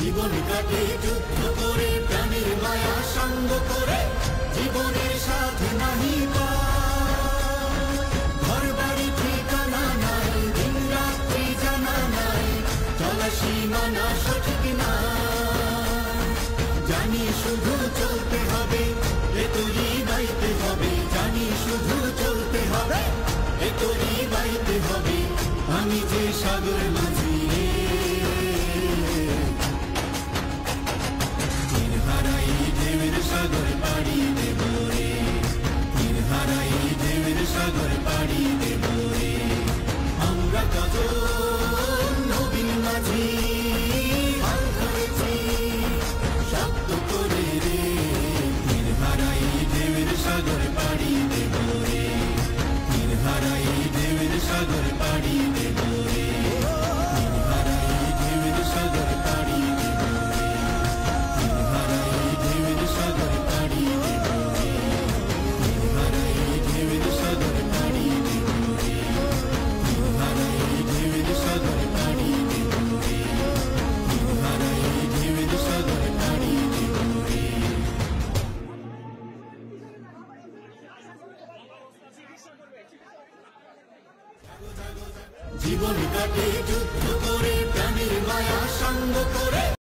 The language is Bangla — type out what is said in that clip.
জীবন কাটে যুদ্ধ করে, প্রাণের মায়া সঙ্গ করে, জীবনের সাথে নাহি ঘর বাড়ি ঠিকানা নাই, দিন রাত্রি জানা নাই, চলা সীমানা সঠিক না। জানি শুধু চলতে হবে, এতই বাইতে হবে, জানি শুধু চলতে হবে, এতই বাইতে হবে। আমি যে সাগর মাঝি রে, তীর হারাই ঢেউয়ের সাগর পাড়ি দেব রে, তীর হারাই ঢেউয়ের সাগর পাড়ি দেব রে। আমরা কজন নবীন মাঝি হাল ধরেছি শক্ত করে রে, তীর হারাই ঢেউয়ের সাগর পাড়ি দেব রে, তীর হারাই ঢেউয়ের সাগর পাড়ি দেব রে, তীর হারাই ঢেউয়ের সাগর পাড়ি দেব রে, তীর হারাই ঢেউয়ের সাগর পাড়ি দেব রে, তীর হারাই ঢেউয়ের সাগর পাড়ি দেব রে, তীর হারাই ঢেউয়ের সাগর পাড়ি দেব রে, তীর হারাই ঢেউয়ের সাগর পাড়ি দেব রে। জীবন কাটে যুদ্ধ করে, প্রাণের মায়া সঙ্গ করে।